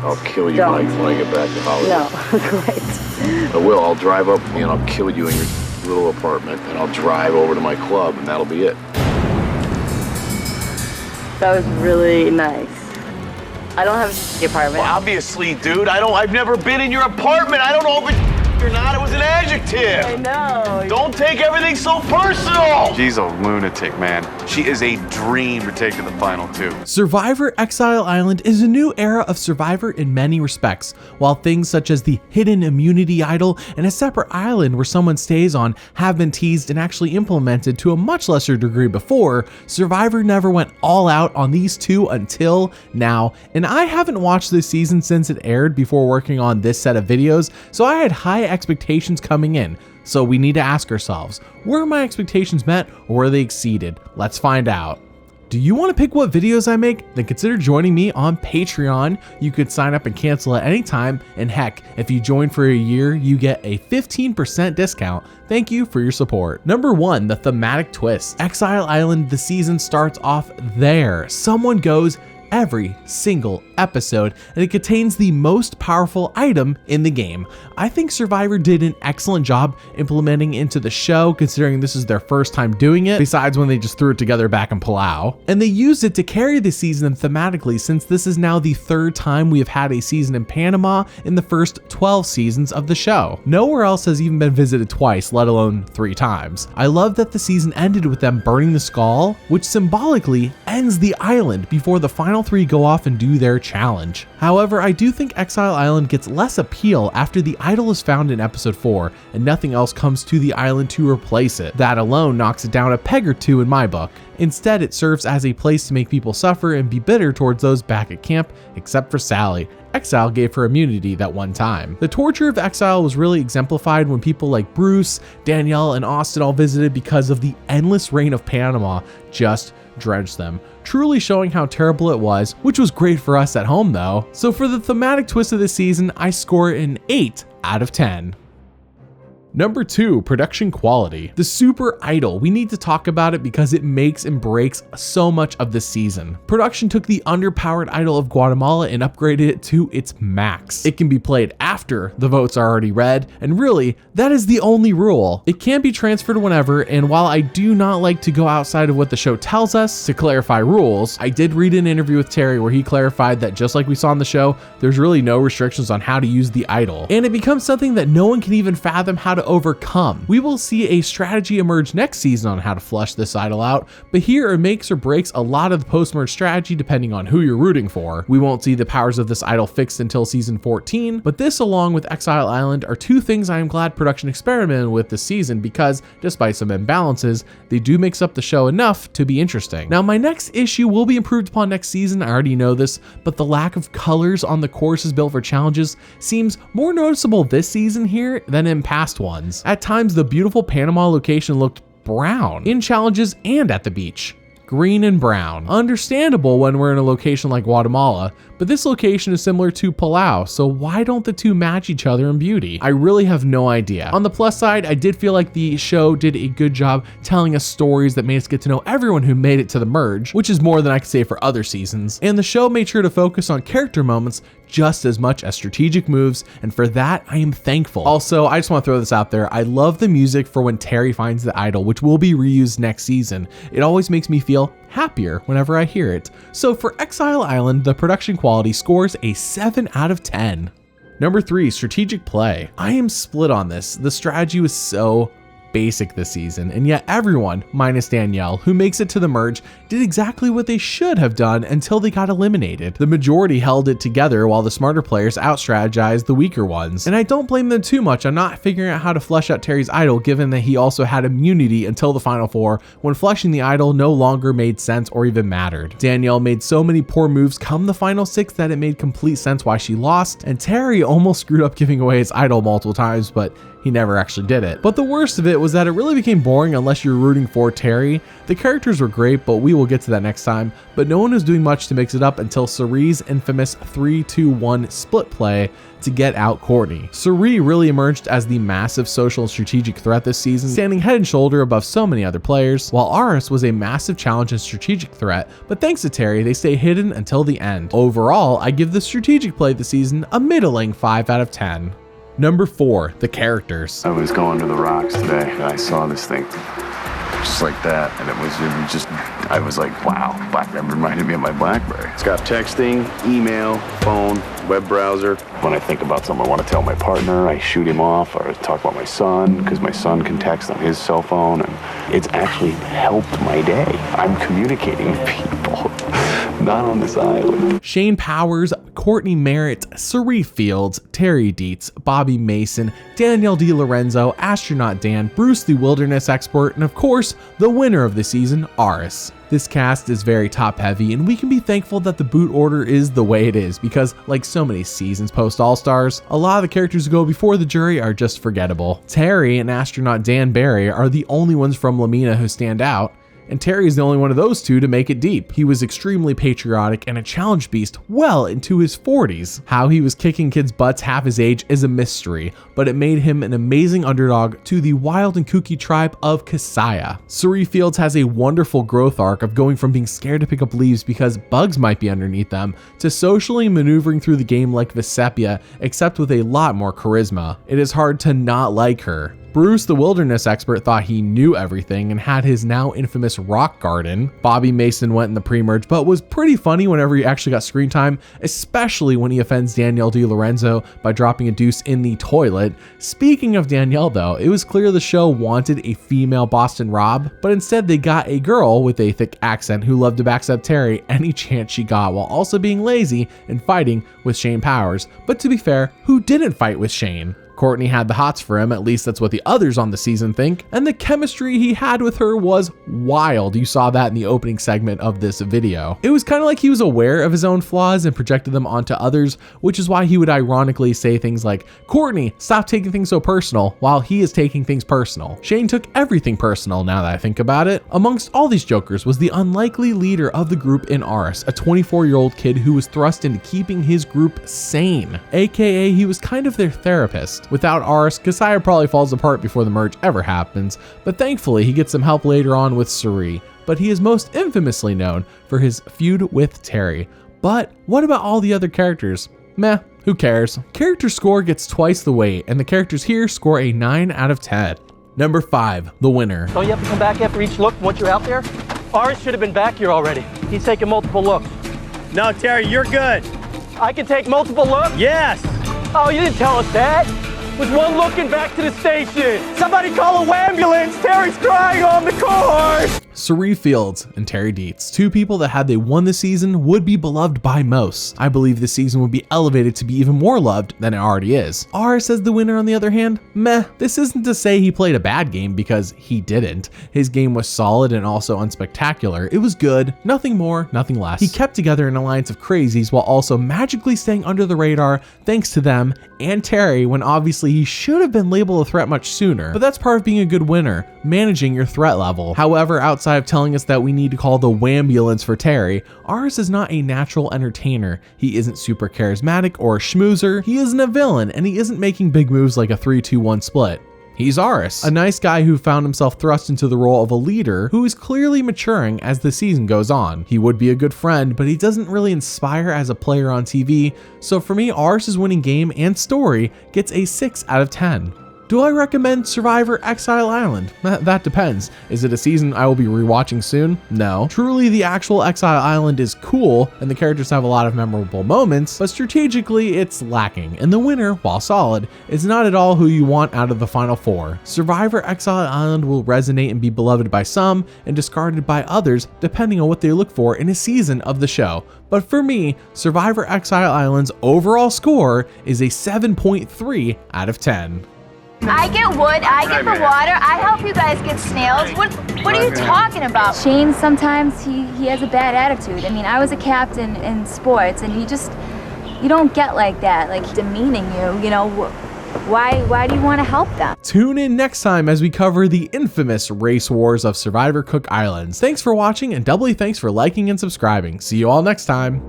I'll kill you Don't. when I get back to Hollywood. No, great. I will. I'll drive up and I'll kill you in your little apartment, and I'll drive over to my club, and that'll be it. That was really nice. I don't have the apartment. Well, obviously, dude. I've never been in your apartment. I don't know if it's or not. It was an adjective. I know. Don't take everything so personal. She's a lunatic, man. She is a dream to take to the final two. Survivor Exile Island is a new era of Survivor in many respects. While things such as the hidden immunity idol and a separate island where someone stays on have been teased and actually implemented to a much lesser degree before, Survivor never went all out on these two until now. And I haven't watched this season since it aired before working on this set of videos, so I had high expectations coming in. So we need to ask ourselves, were my expectations met or were they exceeded? Let's find out. Do you want to pick what videos I make? Then consider joining me on Patreon. You could sign up and cancel at any time, and heck, if you join for a year, you get a 15% discount. Thank you for your support. Number 1, the thematic twist. Exile Island, the season starts off there. Someone goes every single episode, and it contains the most powerful item in the game. I think Survivor did an excellent job implementing into the show, considering this is their first time doing it, besides when they just threw it together back in Palau. And they used it to carry the season thematically, since this is now the third time we have had a season in Panama in the first 12 seasons of the show. Nowhere else has even been visited twice, let alone 3 times. I love that the season ended with them burning the skull, which symbolically ends the island before the final 3 go off and do their challenge. However, I do think Exile Island gets less appeal after the idol is found in episode 4 and nothing else comes to the island to replace it. That alone knocks it down a peg or 2 in my book. Instead, it serves as a place to make people suffer and be bitter towards those back at camp, except for Sally. Exile gave her immunity that one time. The torture of Exile was really exemplified when people like Bruce, Danielle, and Austin all visited because of the endless rain of Panama just drenched them, truly showing how terrible it was, which was great for us at home though. So for the thematic twist of the season, I score an 8 out of 10. Number 2, production quality. The Super Idol. We need to talk about it because it makes and breaks so much of this season. Production took the underpowered idol of Guatemala and upgraded it to its max. It can be played after the votes are already read, and really, that is the only rule. It can be transferred whenever, and while I do not like to go outside of what the show tells us to clarify rules, I did read an interview with Terry where he clarified that just like we saw in the show, there's really no restrictions on how to use the idol, and it becomes something that no one can even fathom how to overcome. We will see a strategy emerge next season on how to flush this idol out, but here it makes or breaks a lot of the post-merge strategy depending on who you're rooting for. We won't see the powers of this idol fixed until season 14, but this along with Exile Island are 2 things I am glad production experimented with this season because, despite some imbalances, they do mix up the show enough to be interesting. Now my next issue will be improved upon next season, I already know this, but the lack of colors on the courses built for challenges seems more noticeable this season here than in past ones. At times, the beautiful Panama location looked brown in challenges and at the beach. Green and brown. Understandable when we're in a location like Guatemala, but this location is similar to Palau, so why don't the 2 match each other in beauty? I really have no idea. On the plus side, I did feel like the show did a good job telling us stories that made us get to know everyone who made it to the merge, which is more than I could say for other seasons. And the show made sure to focus on character moments just as much as strategic moves, and for that, I am thankful. Also, I just want to throw this out there. I love the music for when Terry finds the idol, which will be reused next season. It always makes me feel happier whenever I hear it. So for Exile Island, the production quality scores a 7 out of 10. Number 3, strategic play. I am split on this. The strategy was so basic this season, and yet everyone, minus Danielle, who makes it to the merge, did exactly what they should have done until they got eliminated. The majority held it together while the smarter players out-strategized the weaker ones. And I don't blame them too much on not figuring out how to flesh out Terry's idol, given that he also had immunity until the final 4, when fleshing the idol no longer made sense or even mattered. Danielle made so many poor moves come the final 6 that it made complete sense why she lost, and Terry almost screwed up giving away his idol multiple times, but he never actually did it. But the worst of it was that it really became boring unless you're rooting for Terry. The characters were great, but we will get to that next time. But no one was doing much to mix it up until Cerie's infamous 3-2-1 split play to get out Courtney. Cerie really emerged as the massive social and strategic threat this season, standing head and shoulder above so many other players, while Aris was a massive challenge and strategic threat, but thanks to Terry, they stay hidden until the end. Overall, I give the strategic play this season a middling 5 out of 10. Number 4, the characters. I was going to the rocks today and I saw this thing just like that, and it was just, I was like, wow, that reminded me of my BlackBerry. It's got texting, email, phone, web browser. When I think about something I want to tell my partner, I shoot him off, or talk about my son, because my son can text on his cell phone, and it's actually helped my day. I'm communicating with people, not on this island. Shane Powers, Courtney Merritt, Cerie Fields, Terry Dietz, Bobby Mason, Danielle DiLorenzo, Astronaut Dan, Bruce the Wilderness Expert, and of course, the winner of the season, Aris. This cast is very top heavy, and we can be thankful that the boot order is the way it is, because like so many seasons post All-Stars, a lot of the characters who go before the jury are just forgettable. Terry and Astronaut Dan Barry are the only ones from Lamina who stand out, and Terry is the only one of those two to make it deep. He was extremely patriotic and a challenge beast well into his 40s. How he was kicking kids' butts half his age is a mystery, but it made him an amazing underdog to the wild and kooky tribe of Casaya. Cerie Fields has a wonderful growth arc of going from being scared to pick up leaves because bugs might be underneath them, to socially maneuvering through the game like Vesepia, except with a lot more charisma. It is hard to not like her. Bruce, the Wilderness Expert, thought he knew everything and had his now infamous rock garden. Bobby Mason went in the pre-merge, but was pretty funny whenever he actually got screen time, especially when he offends Danielle DiLorenzo by dropping a deuce in the toilet. Speaking of Danielle though, it was clear the show wanted a female Boston Rob, but instead they got a girl with a thick accent who loved to backstab Terry any chance she got, while also being lazy and fighting with Shane Powers. But to be fair, who didn't fight with Shane? Courtney had the hots for him, at least that's what the others on the season think, and the chemistry he had with her was wild. You saw that in the opening segment of this video. It was kind of like he was aware of his own flaws and projected them onto others, which is why he would ironically say things like, "Courtney, stop taking things so personal," while he is taking things personal. Shane took everything personal now that I think about it. Amongst all these jokers was the unlikely leader of the group in Aris, a 24-year-old kid who was thrust into keeping his group sane, aka he was kind of their therapist. Without Aris, Casaya probably falls apart before the merge ever happens, but thankfully he gets some help later on with Cerie. But he is most infamously known for his feud with Terry. But what about all the other characters? Meh, who cares? Character score gets twice the weight, and the characters here score a 9 out of 10. Number 5, the winner. Don't you have to come back after each look once you're out there? Aris should have been back here already. He's taking multiple looks. No, Terry, you're good. I can take multiple looks? Yes. Oh, you didn't tell us that. With one looking back to the station. Somebody call a ambulance. Terry's crying on the course. Cerie Fields and Terry Dietz, two people that had they won the season would be beloved by most. I believe this season would be elevated to be even more loved than it already is. Aris as the winner on the other hand, meh. This isn't to say he played a bad game, because he didn't. His game was solid and also unspectacular. It was good, nothing more, nothing less. He kept together an alliance of crazies while also magically staying under the radar thanks to them and Terry, when obviously he should have been labeled a threat much sooner. But that's part of being a good winner, managing your threat level. However, outside of telling us that we need to call the wambulance for Terry, Aris is not a natural entertainer. He isn't super charismatic or a schmoozer. He isn't a villain, and he isn't making big moves like a 3-2-1 split. He's Aris, a nice guy who found himself thrust into the role of a leader who is clearly maturing as the season goes on. He would be a good friend, but he doesn't really inspire as a player on TV, so for me, Aris' winning game and story gets a 6 out of 10. Do I recommend Survivor Exile Island? That depends. Is it a season I will be rewatching soon? No. Truly, the actual Exile Island is cool, and the characters have a lot of memorable moments, but strategically, it's lacking, and the winner, while solid, is not at all who you want out of the final 4. Survivor Exile Island will resonate and be beloved by some, and discarded by others, depending on what they look for in a season of the show. But for me, Survivor Exile Island's overall score is a 7.3 out of 10. I get wood, I get the water, I help you guys get snails. What are you talking about? Shane, sometimes he has a bad attitude. I mean, I was a captain in sports, and you don't get like that, like demeaning you know. Why do you want to help them? Tune in next time as we cover the infamous race wars of Survivor Cook Islands. Thanks for watching, and doubly thanks for liking and subscribing. See you all next time.